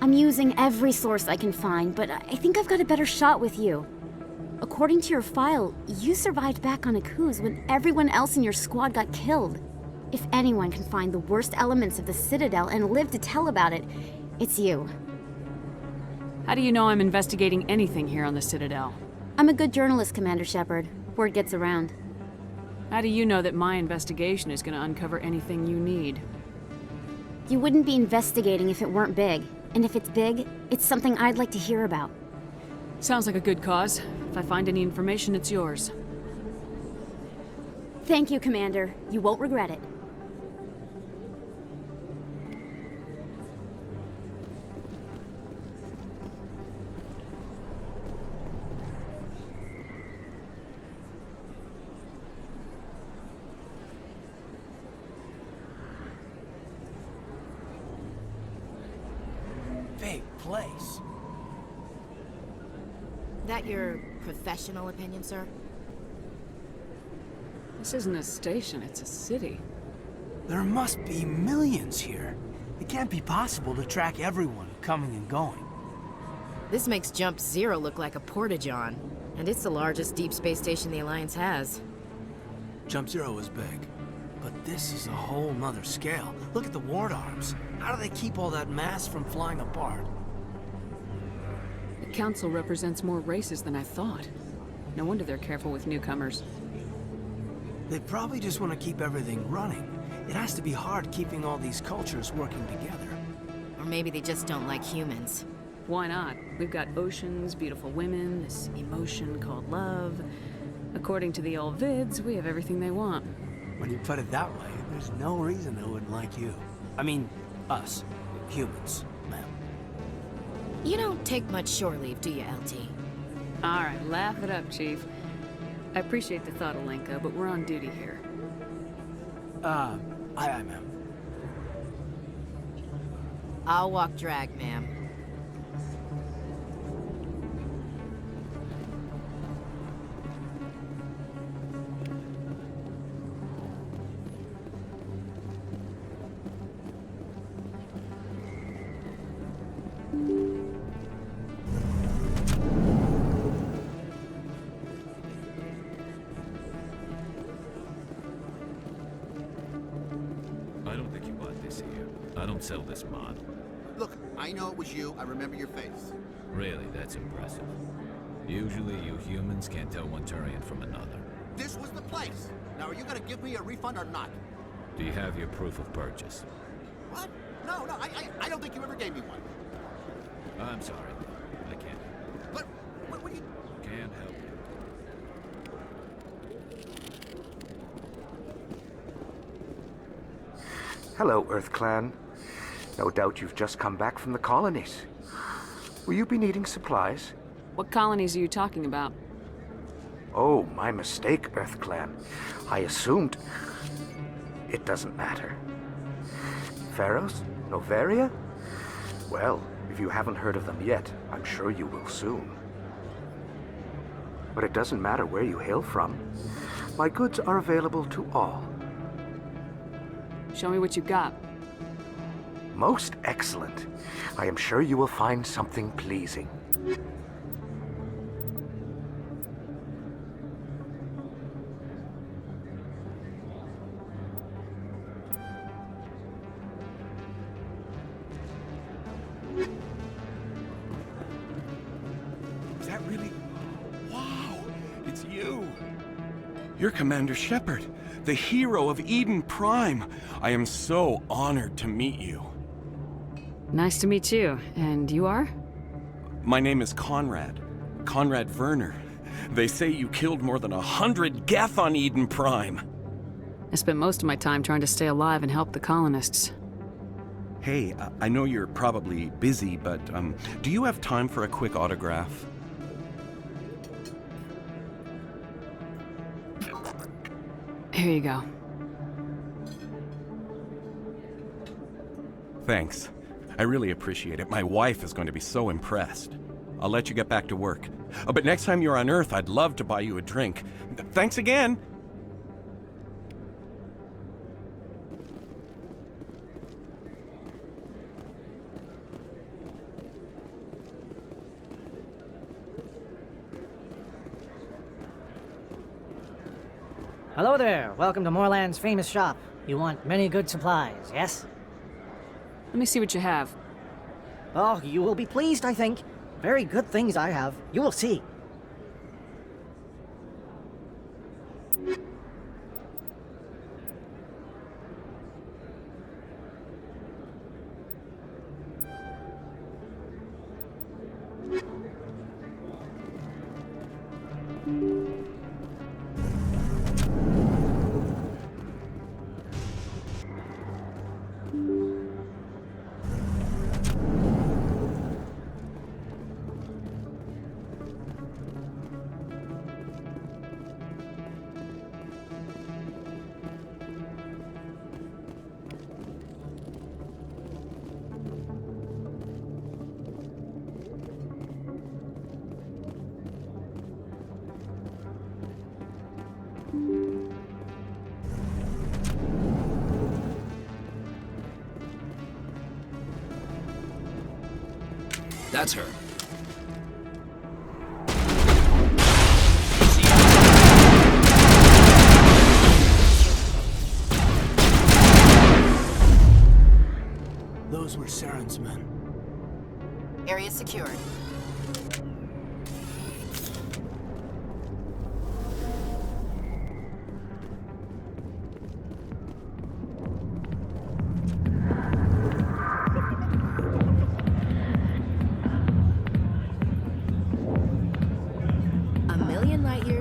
I'm using every source I can find, but I think I've got a better shot with you. According to your file, you survived back on Akuz when everyone else in your squad got killed. If anyone can find the worst elements of the Citadel and live to tell about it, it's you. How do you know I'm investigating anything here on the Citadel? I'm a good journalist, Commander Shepard. Word gets around. How do you know that my investigation is going to uncover anything you need? You wouldn't be investigating if it weren't big. And if it's big, it's something I'd like to hear about. Sounds like a good cause. If I find any information, it's yours. Thank you, Commander. You won't regret it. Big place. That your professional opinion, sir? This isn't a station, it's a city. There must be millions here. It can't be possible to track everyone coming and going. This makes Jump Zero look like a porta-john, and it's the largest deep space station the Alliance has. Jump Zero is big, but this is a whole nother scale. Look at the ward arms. How do they keep all that mass from flying apart? The Council represents more races than I thought. No wonder they're careful with newcomers. They probably just want to keep everything running. It has to be hard keeping all these cultures working together. Or maybe they just don't like humans. Why not? We've got oceans, beautiful women, this emotion called love. According to the old vids, we have everything they want. When you put it that way, there's no reason they wouldn't like you. I mean, us. Humans, ma'am. You don't take much shore leave, do you, LT? Alright, laugh it up, Chief. I appreciate the thought, Alenka, but we're on duty here. Aye, ma'am. I'll walk drag, ma'am. I don't think you bought this here. I don't sell this mod. Look, I know it was you. I remember your face. Really, that's impressive. Usually you humans can't tell one Turian from another. This was the place. Now, are you gonna give me a refund or not? Do you have your proof of purchase? What? No, I don't think you ever gave me one. I'm sorry. I can't. But, what do you... Can't help you. Hello, Earth Clan. No doubt you've just come back from the colonies. Will you be needing supplies? What colonies are you talking about? Oh, my mistake, Earth Clan. I assumed... It doesn't matter. Pharaohs? Novaria? Well, if you haven't heard of them yet, I'm sure you will soon. But it doesn't matter where you hail from. My goods are available to all. Show me what you got. Most excellent. I am sure you will find something pleasing. Is that really... Wow! It's you! You're Commander Shepard, the hero of Eden Prime. I am so honored to meet you. Nice to meet you. And you are? My name is Conrad. Conrad Werner. They say you killed more than 100 Geth on Eden Prime. I spent most of my time trying to stay alive and help the colonists. Hey, I know you're probably busy, but do you have time for a quick autograph? Here you go. Thanks. I really appreciate it. My wife is going to be so impressed. I'll let you get back to work. But next time you're on Earth, I'd love to buy you a drink. Thanks again! Hello there. Welcome to Moorland's famous shop. You want many good supplies, yes? Let me see what you have. Oh, you will be pleased, I think. Very good things I have. You will see. That's her. Those were Saren's men. Area secured.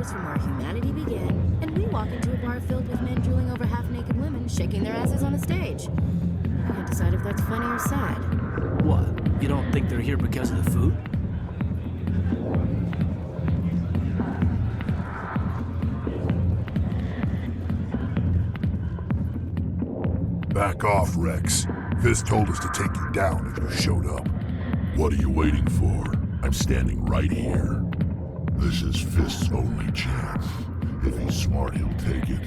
From where humanity began, and we walk into a bar filled with men drooling over half-naked women, shaking their asses on a stage. I can't decide if that's funny or sad. What? You don't think they're here because of the food? Back off, Rex. Fist told us to take you down if you showed up. What are you waiting for? I'm standing right here. This is Fist's only chance. If he's smart, he'll take it.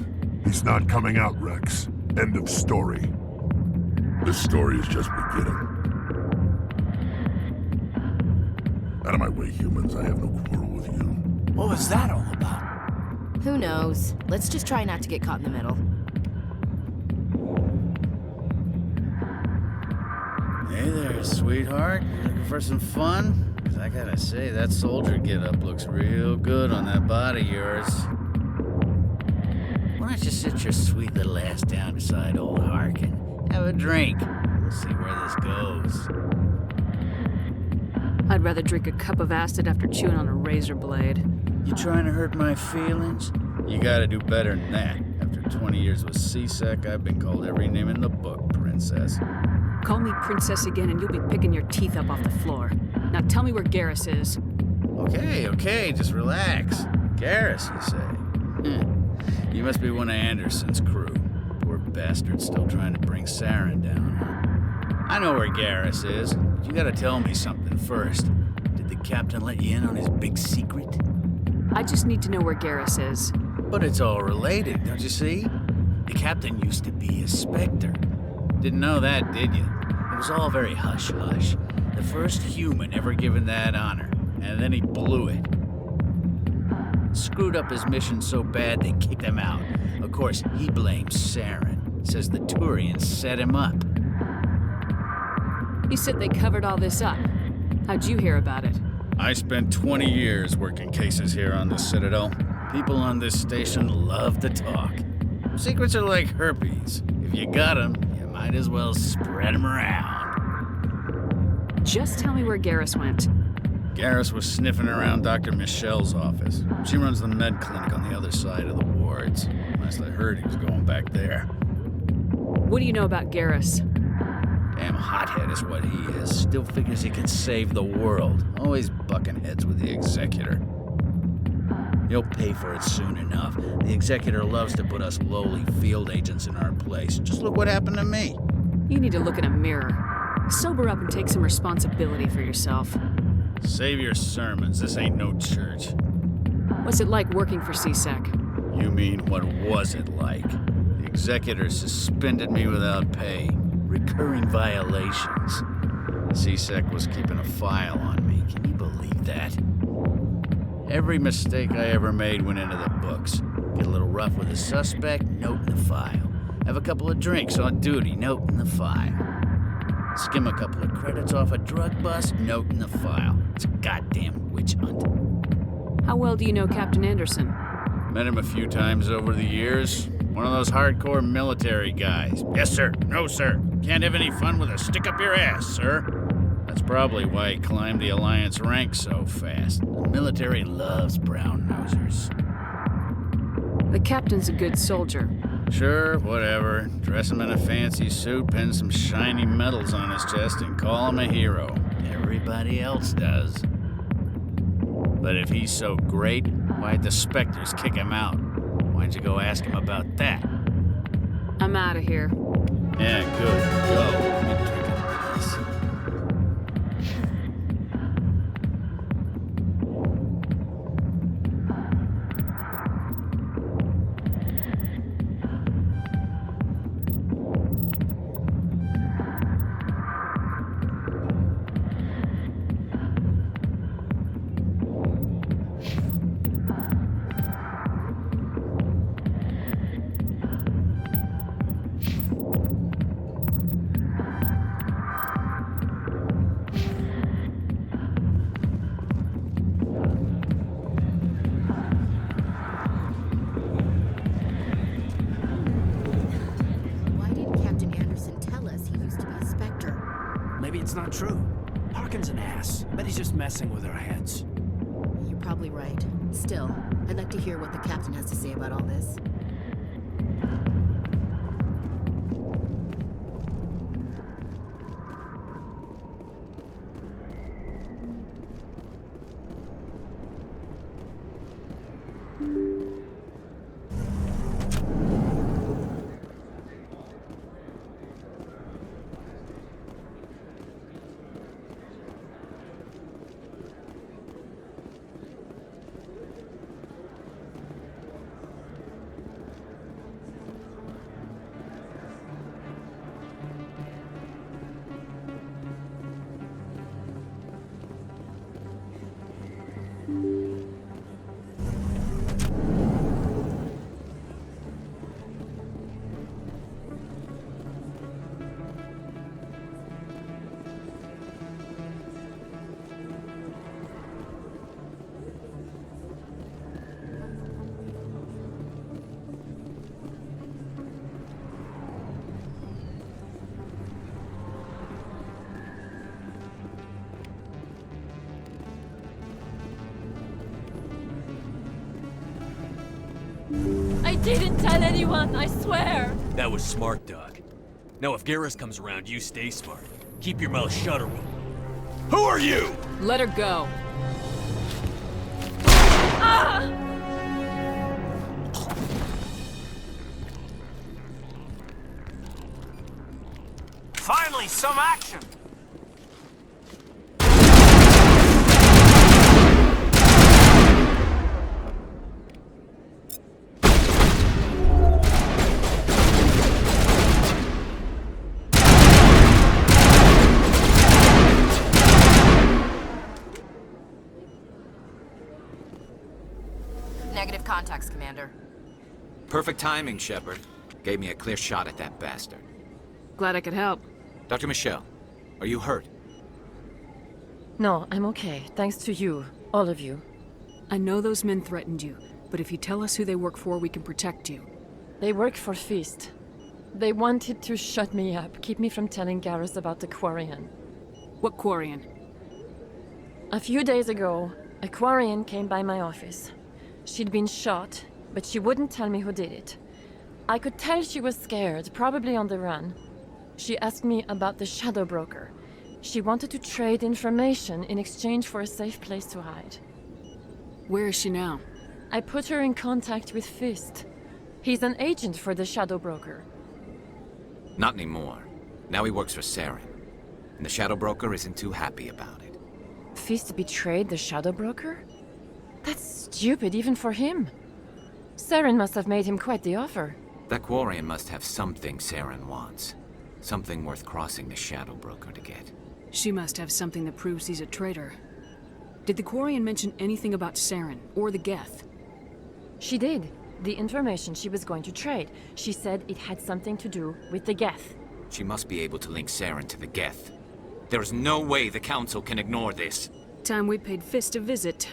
He's not coming out, Rex. End of story. This story is just beginning. Out of my way, humans. I have no quarrel with you. What was that all about? Who knows? Let's just try not to get caught in the middle. Hey there, sweetheart. You looking for some fun? 'Cause I gotta say, that soldier getup looks real good on that body of yours. Why don't you sit your sweet little ass down beside old Hark and have a drink? We'll see where this goes. I'd rather drink a cup of acid after chewing on a razor blade. You trying to hurt my feelings? You gotta do better than that. After 20 years with C-Sec, I've been called every name in the book, Princess. Call me Princess again and you'll be picking your teeth up off the floor. Now tell me where Garrus is. Okay, just relax. Garrus, you say? You must be one of Anderson's crew. Poor bastard still trying to bring Saren down. I know where Garrus is, but you gotta tell me something first. Did the captain let you in on his big secret? I just need to know where Garrus is. But it's all related, don't you see? The captain used to be a Spectre. Didn't know that, did you? It was all very hush-hush. The first human ever given that honor, and then he blew it. Screwed up his mission so bad they kicked him out. Of course, he blames Saren. Says the Turians set him up. You said they covered all this up. How'd you hear about it? I spent 20 years working cases here on the Citadel. People on this station love to talk. Secrets are like herpes. If you got them, you might as well spread them around. Just tell me where Garrus went. Garrus was sniffing around Dr. Michelle's office. She runs the med clinic on the other side of the wards. Last I heard, he was going back there. What do you know about Garrus? Damn hothead is what he is. Still figures he can save the world. Always bucking heads with the Executor. He'll pay for it soon enough. The Executor loves to put us lowly field agents in our place. Just look what happened to me. You need to look in a mirror. Sober up and take some responsibility for yourself. Save your sermons. This ain't no church. What's it like working for C-Sec? You mean, what was it like? The Executor suspended me without pay. Recurring violations. C-Sec was keeping a file on me. Can you believe that? Every mistake I ever made went into the books. Get a little rough with a suspect, note in the file. Have a couple of drinks on duty, note in the file. Skim a couple of credits off a drug bust, note in the file. It's a goddamn witch hunt. How well do you know Captain Anderson? Met him a few times over the years. One of those hardcore military guys. Yes, sir. No, sir. Can't have any fun with a stick up your ass, sir. That's probably why he climbed the Alliance ranks so fast. The military loves brown-nosers. The captain's a good soldier. Sure, whatever. Dress him in a fancy suit, pin some shiny medals on his chest, and call him a hero. Everybody else does. But if he's so great, why'd the Spectres kick him out? Why'd you go ask him about that? I'm out of here. Yeah, good. Go. Maybe it's not true. Harkin's an ass. Bet he's just messing with our heads. You're probably right. Still, I'd like to hear what the captain has to say about all this. didn't tell anyone, I swear! That was smart, Doc. Now if Garrus comes around, you stay smart. Keep your mouth shut or we'll... Who are you? Let her go. Ah! Finally, some action! Negative contacts, Commander. Perfect timing, Shepard. Gave me a clear shot at that bastard. Glad I could help. Dr. Michelle, are you hurt? No, I'm okay. Thanks to you. All of you. I know those men threatened you, but if you tell us who they work for, we can protect you. They work for Feast. They wanted to shut me up, keep me from telling Garrus about the Quarian. What Quarian? A few days ago, a Quarian came by my office. She'd been shot, but she wouldn't tell me who did it. I could tell she was scared, probably on the run. She asked me about the Shadow Broker. She wanted to trade information in exchange for a safe place to hide. Where is she now? I put her in contact with Fist. He's an agent for the Shadow Broker. Not anymore. Now he works for Saren. And the Shadow Broker isn't too happy about it. Fist betrayed the Shadow Broker? That's stupid even for him. Saren must have made him quite the offer. That Quarian must have something Saren wants. Something worth crossing the Shadow Broker to get. She must have something that proves he's a traitor. Did the Quarian mention anything about Saren, or the Geth? She did. The information she was going to trade. She said it had something to do with the Geth. She must be able to link Saren to the Geth. There is no way the Council can ignore this. Time we paid Fist a visit.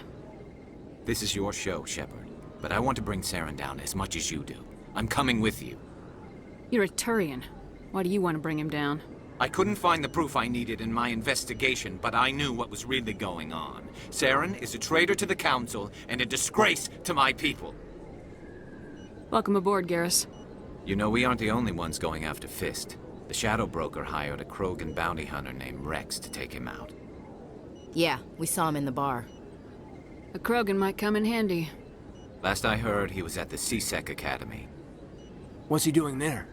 This is your show, Shepard. But I want to bring Saren down as much as you do. I'm coming with you. You're a Turian. Why do you want to bring him down? I couldn't find the proof I needed in my investigation, but I knew what was really going on. Saren is a traitor to the Council and a disgrace to my people. Welcome aboard, Garrus. You know, we aren't the only ones going after Fist. The Shadow Broker hired a Krogan bounty hunter named Rex to take him out. Yeah, we saw him in the bar. A Krogan might come in handy. Last I heard, he was at the C-Sec Academy. What's he doing there?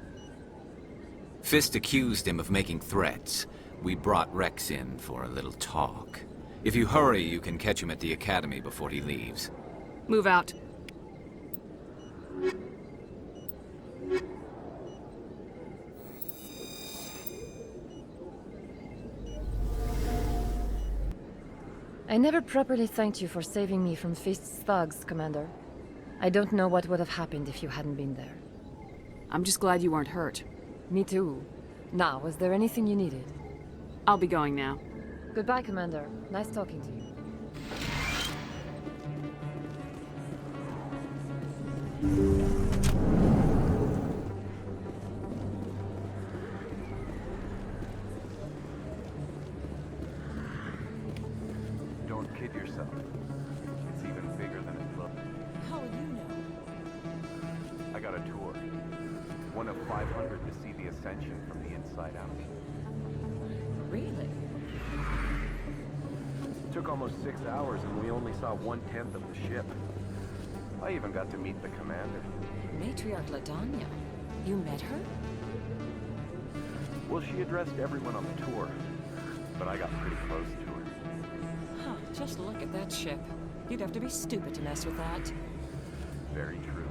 Fist accused him of making threats. We brought Rex in for a little talk. If you hurry, you can catch him at the Academy before he leaves. Move out. I never properly thanked you for saving me from Fist's thugs, Commander. I don't know what would have happened if you hadn't been there. I'm just glad you weren't hurt. Me too. Now, was there anything you needed? I'll be going now. Goodbye, Commander. Nice talking to you. Don't kid yourself. It's even bigger than it looks. How will you know? I got a tour. One of 500 to see the Ascension from the inside out. Really? Took almost 6 hours and we only saw 1/10 of the ship. I even got to meet the commander. Matriarch LaDanya. You met her? Well, she addressed everyone on the tour, but I got pretty close to her. Huh, just look at that ship. You'd have to be stupid to mess with that. Very true.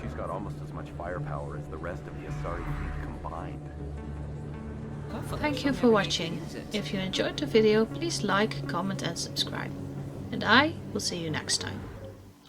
She's got almost as much firepower as the rest of the Asari fleet combined. Thank you for watching. If you enjoyed the video, please like, comment and subscribe. And I will see you next time.